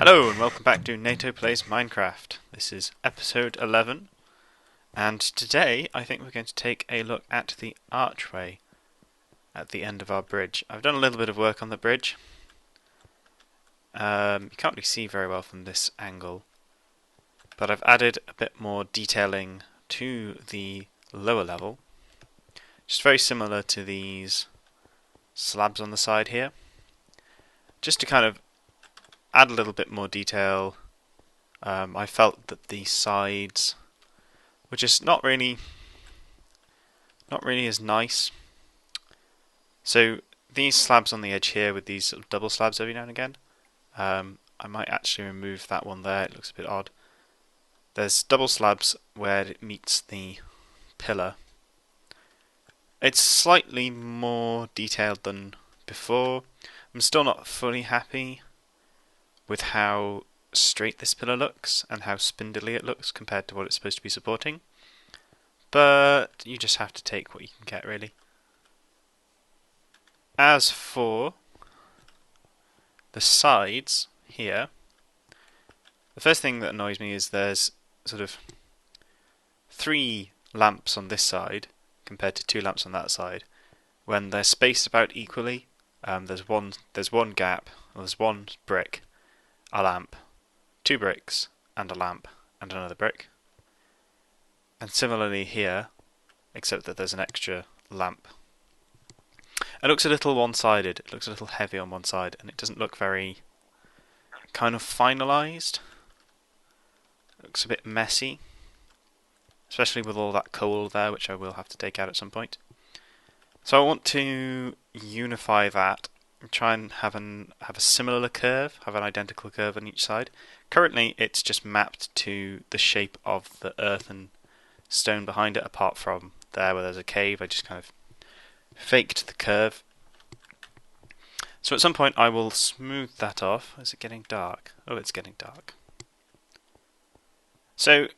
Hello and welcome back to NATO Plays Minecraft. This is episode 11, and today I think we're going to take a look at the archway at the end of our bridge. I've done a little bit of work on the bridge. You can't really see very well from this angle, but I've added a bit more detailing to the lower level, just very similar to these slabs on the side here, just to kind of add a little bit more detail. I felt that the sides were just not really as nice. So these slabs on the edge here with these sort of double slabs every now and again, I might actually remove that one there, it looks a bit odd. There's double slabs where it meets the pillar. It's slightly more detailed than before. I'm still not fully happy with how straight this pillar looks and how spindly it looks compared to what it's supposed to be supporting. But you just have to take what you can get, really. As for the sides here, the first thing that annoys me is there's sort of 3 lamps on this side compared to 2 lamps on that side. When they're spaced about equally, there's one gap, or there's one brick, a lamp, 2 bricks, and a lamp, and another brick. And similarly here, except that there's an extra lamp. It looks a little one-sided, it looks a little heavy on one side, and it doesn't look very kind of finalised. It looks a bit messy, especially with all that coal there, which I will have to take out at some point. So I want to unify that and try and have a similar curve, have an identical curve on each side. Currently it's just mapped to the shape of the earth and stone behind it, apart from there where there's a cave. I just kind of faked the curve. So at some point I will smooth that off. Is it getting dark? Oh, it's getting dark. So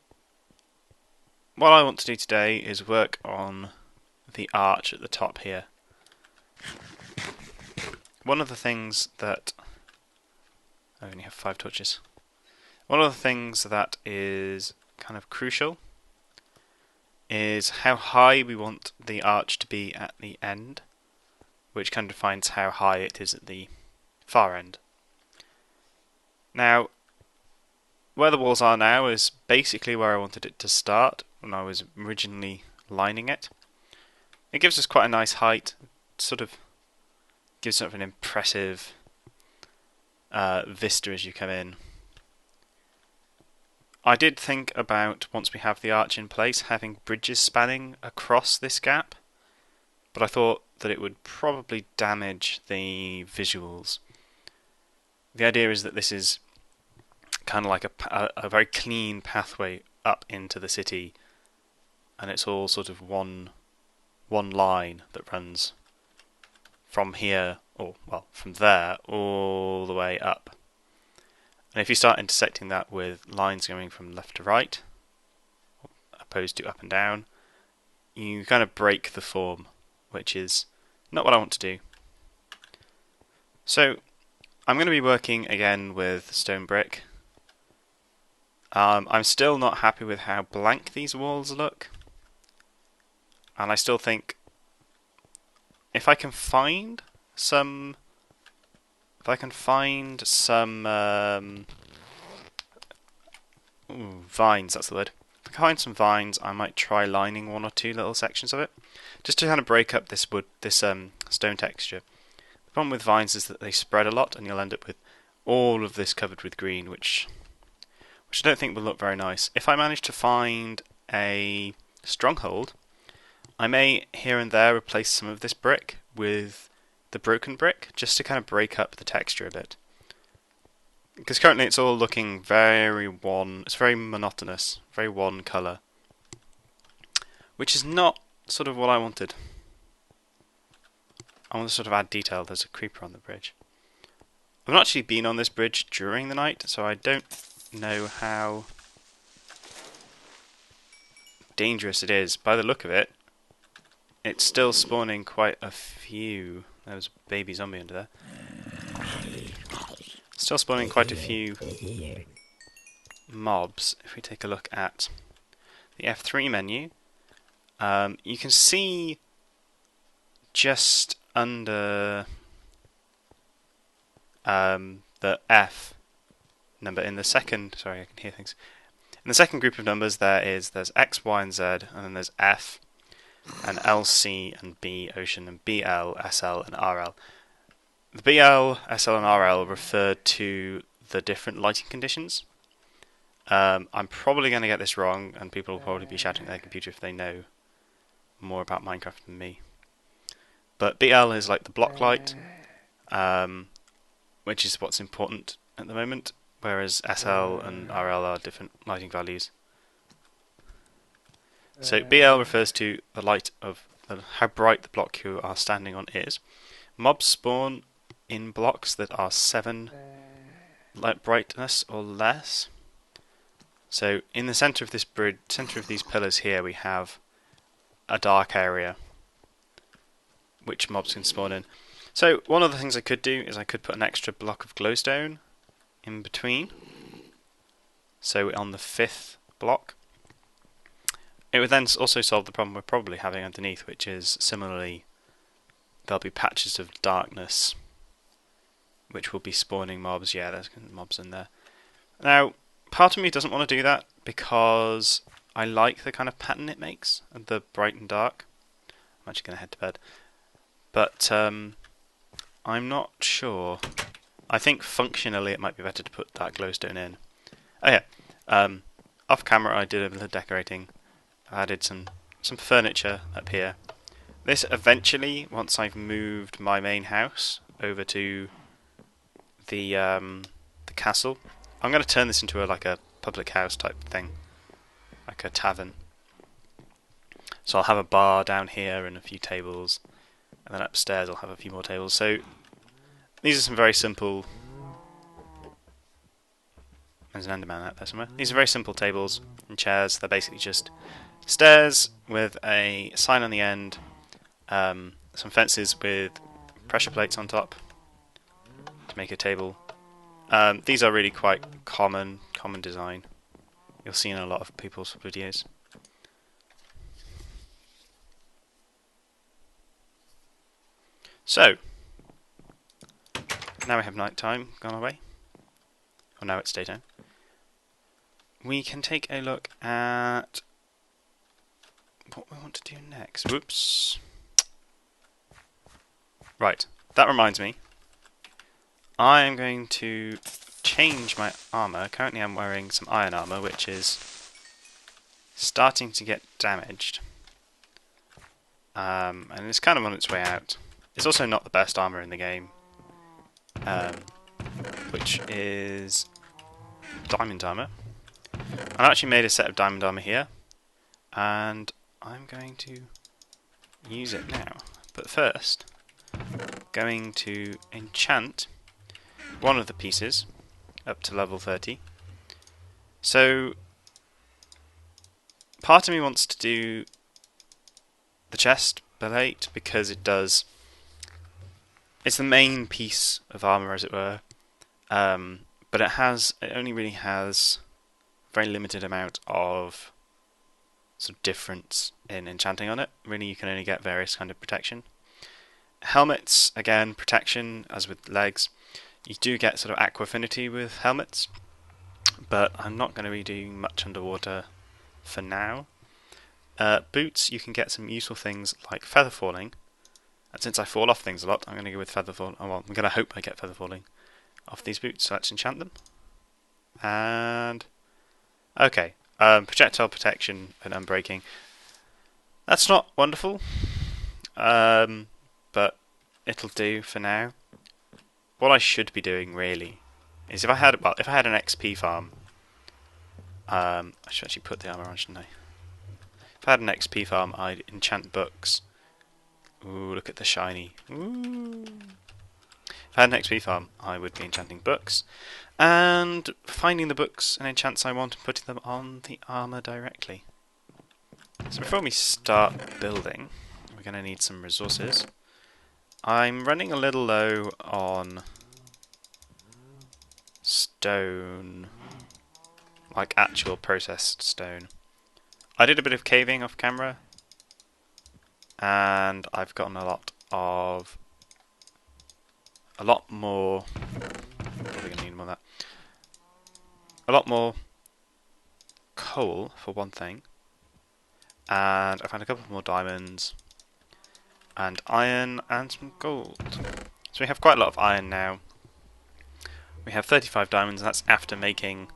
what I want to do today is work on the arch at the top here. One of the things that I only have 5 torches. One of the things that is kind of crucial is how high we want the arch to be at the end, which kind of defines how high it is at the far end. Now, where the walls are now is basically where I wanted it to start when I was originally lining it. It gives us quite a nice height, sort of gives sort of an impressive vista as you come in. I did think about, once we have the arch in place, having bridges spanning across this gap, but I thought that it would probably damage the visuals. The idea is that this is kind of like a very clean pathway up into the city, and it's all sort of one line that runs from here, or well, from there all the way up. And if you start intersecting that with lines going from left to right, opposed to up and down, you kind of break the form, which is not what I want to do. So I'm going to be working again with stone brick. I'm still not happy with how blank these walls look, and I still think if I can find some vines, that's the word. If I can find some vines, I might try lining 1 or 2 little sections of it, just to kind of break up this stone texture. The problem with vines is that they spread a lot, and you'll end up with all of this covered with green, which I don't think will look very nice. If I manage to find a stronghold, I may here and there replace some of this brick with the broken brick, just to kind of break up the texture a bit. Because currently it's all looking it's very monotonous, very one colour, which is not sort of what I wanted. I want to sort of add detail. There's a creeper on the bridge. I've not actually been on this bridge during the night, so I don't know how dangerous it is. By the look of it, it's still spawning quite a few. There was a baby zombie under there. Still spawning quite a few mobs. If we take a look at the F3 menu, you can see just under the F number in the second. Sorry, I can hear things. In the second group of numbers, there's X, Y, and Z, and then there's F, and L, C, and B, ocean, and BL, SL, and RL. The BL, SL, and RL refer to the different lighting conditions. I'm probably going to get this wrong, and people will probably be shouting at their computer if they know more about Minecraft than me. But BL is like the block light, which is what's important at the moment, whereas SL and RL are different lighting values. So BL refers to the light of how bright the block you are standing on is. Mobs spawn in blocks that are 7 light brightness or less. So in the center of this bridge, center of these pillars here, we have a dark area which mobs can spawn in. So one of the things I could do is I could put an extra block of glowstone in between. So on the 5th block. It would then also solve the problem we're probably having underneath, which is similarly there'll be patches of darkness which will be spawning mobs. Yeah, there's mobs in there. Now, part of me doesn't want to do that because I like the kind of pattern it makes, the bright and dark. I'm actually going to head to bed. But I'm not sure. I think functionally it might be better to put that glowstone in. Oh yeah, off camera I did a little decorating. I added some furniture up here. This eventually, once I've moved my main house over to the castle, I'm going to turn this into like a public house type thing, like a tavern. So I'll have a bar down here and a few tables, and then upstairs I'll have a few more tables. So these are some very simple. There's an Enderman out there somewhere. These are very simple tables and chairs. They're basically just stairs with a sign on the end, some fences with pressure plates on top to make a table. These are really quite common design. You'll see in a lot of people's videos. So, now we have night time gone away. Or now it's daytime. We can take a look at what we want to do next. Whoops. Right, that reminds me. I am going to change my armour. Currently I'm wearing some iron armour, which is starting to get damaged. And it's kind of on its way out. It's also not the best armour in the game, which is diamond armour. I've actually made a set of diamond armour here, and I'm going to use it now. But first, going to enchant one of the pieces up to level 30. So, part of me wants to do the chest plate because it does. It's the main piece of armour, as it were, but it only really has a very limited amount of sort of difference in enchanting on it. Really, you can only get various kind of protection. Helmets, again, protection, as with legs. You do get sort of aqua affinity with helmets, but I'm not going to be doing much underwater for now. Boots, you can get some useful things like feather falling. And since I fall off things a lot, I'm going to go with feather falling. Oh, well, I'm going to hope I get feather falling off these boots. So let's enchant them. And okay, projectile protection and unbreaking. That's not wonderful, but it'll do for now. What I should be doing really is if I had an XP farm. I should actually put the armor on, shouldn't I? If I had an XP farm, I'd enchant books. Ooh, look at the shiny. Ooh. If I had an XP farm, I would be enchanting books and finding the books and enchants I want and putting them on the armour directly. So before we start building, we're going to need some resources. I'm running a little low on stone, like actual processed stone. I did a bit of caving off camera, and I've gotten a lot more. Probably gonna need more of that. A lot more coal for one thing, and I found a couple more diamonds, and iron, and some gold. So we have quite a lot of iron now. We have 35 diamonds, and that's after making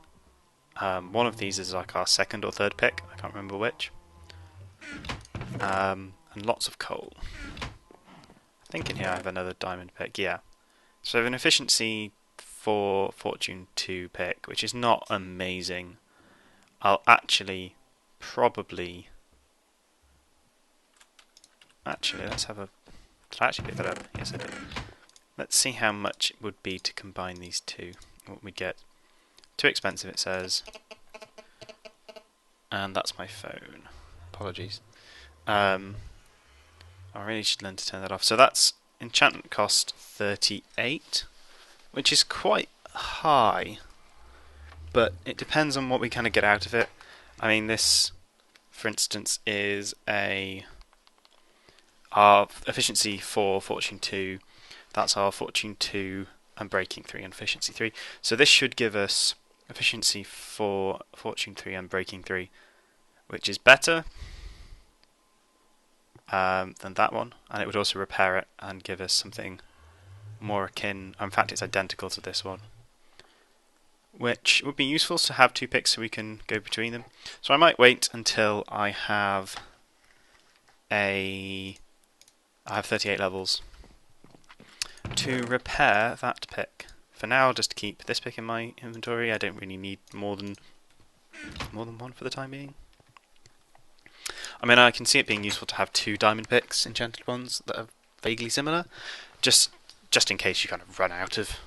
one of these is like our second or third pick. I can't remember which. And lots of coal. I think in here I have another diamond pick. Yeah. So I have an efficiency 4, fortune 2 pick, which is not amazing. I'll actually probably... Actually, let's have a... Did I actually pick that up? Yes, I did. Let's see how much it would be to combine these two. What we get. Too expensive, it says. And that's my phone. Apologies. I really should learn to turn that off. So that's enchantment cost 38, which is quite high. But it depends on what we kind of get out of it. I mean, this, for instance, is our efficiency 4, fortune 2. That's our fortune 2 and breaking 3 and efficiency 3. So this should give us efficiency 4, fortune 3 and breaking 3, which is better than that one. And it would also repair it and give us something more akin. In fact, it's identical to this one, which would be useful to have 2 picks so we can go between them. So I might wait until I have 38 levels to repair that pick. For now, I'll just keep this pick in my inventory. I don't really need more than one for the time being. I mean, I can see it being useful to have 2 diamond picks, enchanted ones that are vaguely similar, just in case you kind of run out of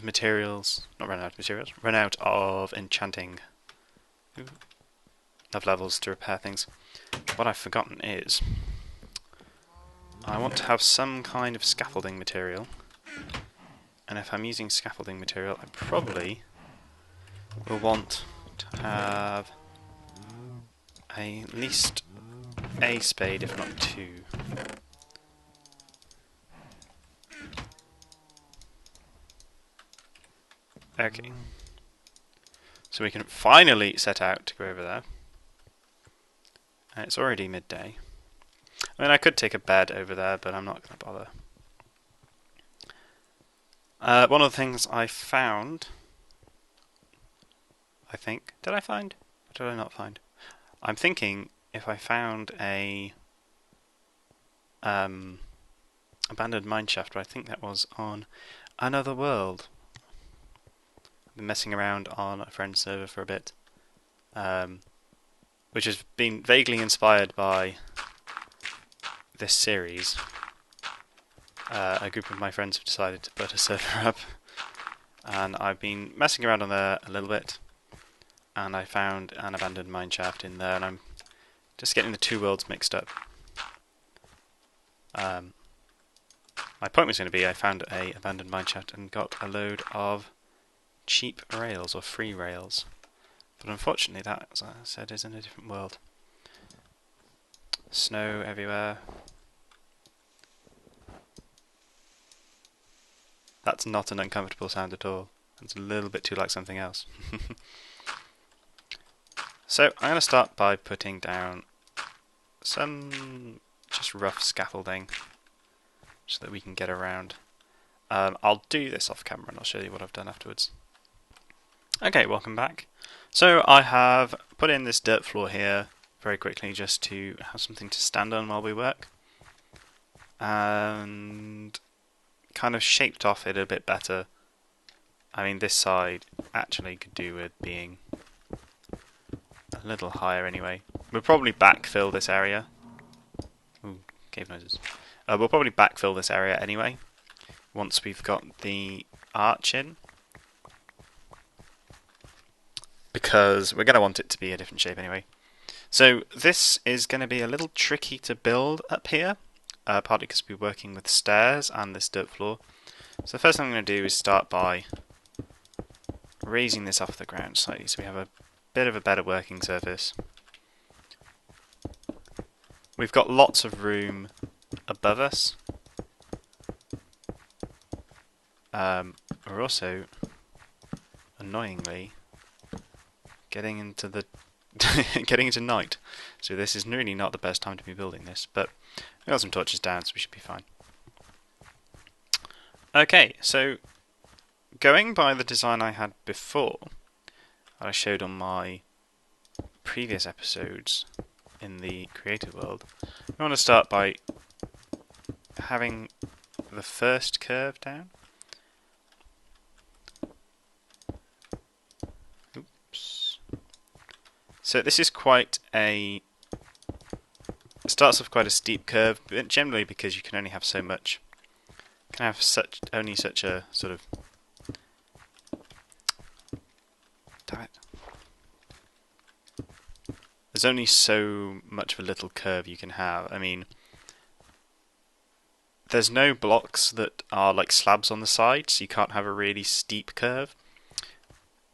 materials. Not run out of materials. Run out of enchanting of levels to repair things. What I've forgotten is I want to have some kind of scaffolding material, and if I'm using scaffolding material, I probably will want to have at least a spade, if not 2. Okay. So we can finally set out to go over there. And it's already midday. I mean, I could take a bed over there, but I'm not going to bother. One of the things I found, I think, did I find? Or did I not find? I'm thinking if I found a abandoned mineshaft, but I think that was on another world. I've been messing around on a friend's server for a bit, which has been vaguely inspired by this series. A group of my friends have decided to put a server up, and I've been messing around on there a little bit, and I found an abandoned mineshaft in there, and I'm just getting the 2 worlds mixed up. My point was going to be I found a abandoned mineshaft and got a load of cheap rails, or free rails, but unfortunately that, as I said, is in a different world. Snow everywhere. That's not an uncomfortable sound at all. It's a little bit too like something else. So I'm going to start by putting down some just rough scaffolding so that we can get around. I'll do this off camera and I'll show you what I've done afterwards. Okay, welcome back. So I have put in this dirt floor here very quickly just to have something to stand on while we work, and kind of shaped off it a bit better. I mean, this side actually could do with being a little higher anyway. We'll probably backfill this area. Ooh, cave noises. We'll probably backfill this area anyway once we've got the arch in, because we're going to want it to be a different shape anyway. So this is going to be a little tricky to build up here, partly because we're working with stairs and this dirt floor. So the first thing I'm going to do is start by raising this off the ground slightly so we have a bit of a better working surface. We've got lots of room above us. We're also, annoyingly, getting into the getting into night, so this is really not the best time to be building this. But we got some torches down, so we should be fine. Okay, so going by the design I had before, that I showed on my previous episodes in the creative world, we want to start by having the first curve down. Oops. So this is quite a... It starts off quite a steep curve, but generally because you can only have so much. You can have only such a sort of... Damn it. There's only so much of a little curve you can have. I mean, there's no blocks that are like slabs on the side, so you can't have a really steep curve.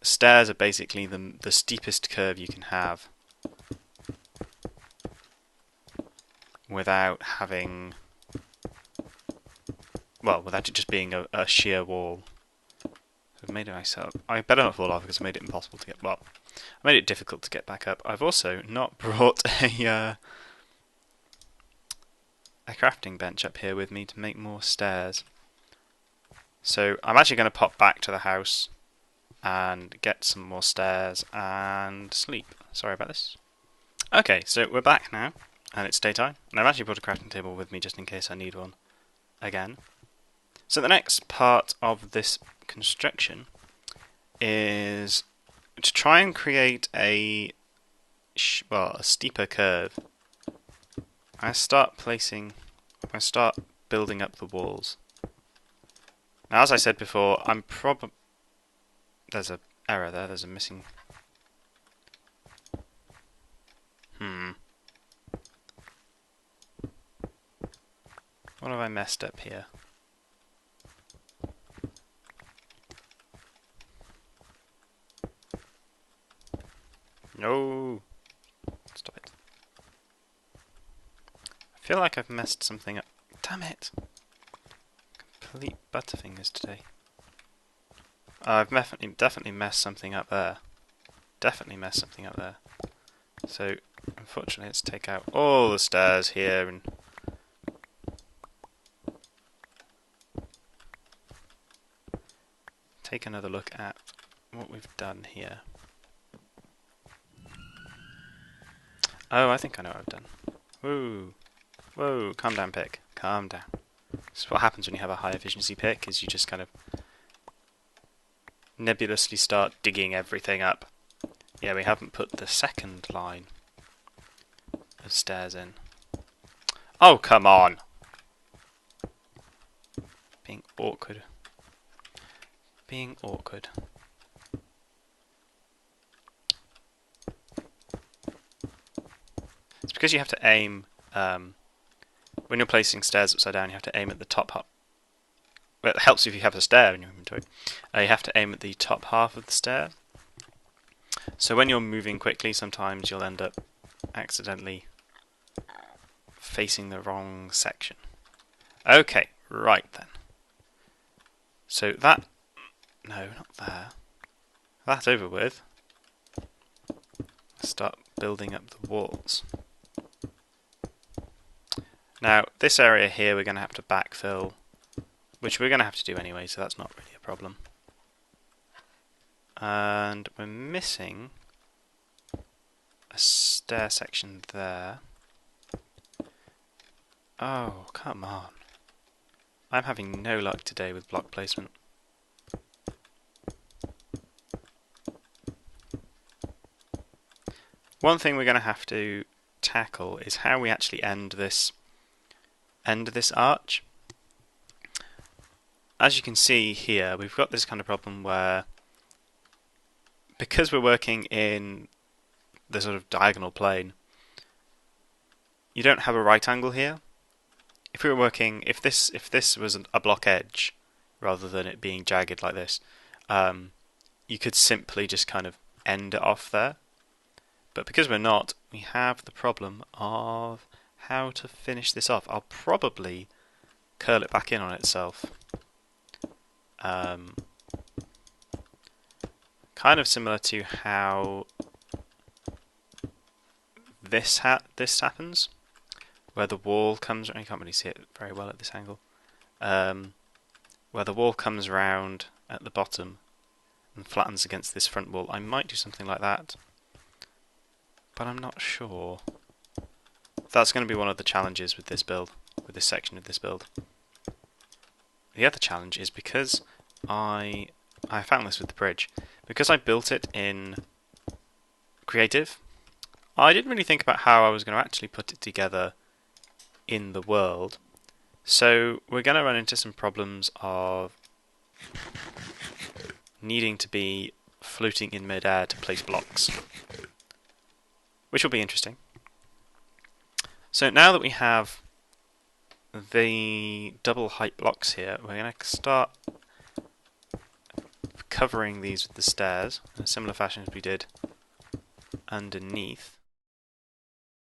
Stairs are basically the steepest curve you can have without having, well, without it just being a sheer wall. So I've made it myself. I better not fall off because I made it impossible to get, well, I made it difficult to get back up. I've also not brought a crafting bench up here with me to make more stairs. So I'm actually going to pop back to the house and get some more stairs and sleep. Sorry about this. Okay, so we're back now, and it's daytime, and I've actually brought a crafting table with me just in case I need one again. So the next part of this construction is to try and create a steeper curve. I start building up the walls. Now, as I said before, there's an error there, there's a missing... What have I messed up here? No! Stop it. I feel like I've messed something up. Damn it! Complete butterfingers today. I've definitely messed something up there. Definitely messed something up there. So, unfortunately, let's take out all the stairs here and take another look at what we've done here. Oh, I think I know what I've done. Whoa. Whoa, calm down, pick. Calm down. This is what happens when you have a high efficiency pick, is you just kind of nebulously start digging everything up. Yeah, we haven't put the second line of stairs in. Oh, come on! Being awkward. Being awkward. It's because you have to aim, when you're placing stairs upside down, you have to aim at the top half. Well, it helps if you have a stair in your inventory. You have to aim at the top half of the stair. So when you're moving quickly, sometimes you'll end up accidentally facing the wrong section. Okay, right then. So that... No, not there. That's over with. Start building up the walls. Now, this area here we're going to have to backfill, which we're going to have to do anyway, so that's not really a problem. And we're missing a stair section there. Oh, come on. I'm having no luck today with block placement. One thing we're going to have to tackle is how we actually end this arch. As you can see here, we've got this kind of problem where, because we're working in the sort of diagonal plane, you don't have a right angle here. If we were working, if this was a block edge rather than it being jagged like this, you could simply just kind of end it off there. But because we're not, we have the problem of how to finish this off. I'll probably curl it back in on itself. Kind of similar to how this happens, where the wall comes. You can't really see it very well at this angle. Where the wall comes round at the bottom and flattens against this front wall. I might do something like that, but I'm not sure. That's going to be one of the challenges with this build, with this section of this build. The other challenge is because I found this with the bridge. Because I built it in creative, I didn't really think about how I was going to actually put it together in the world. So we're going to run into some problems of needing to be floating in midair to place blocks, which will be interesting. So now that we have the double height blocks here, we're going to start covering these with the stairs in a similar fashion as we did underneath.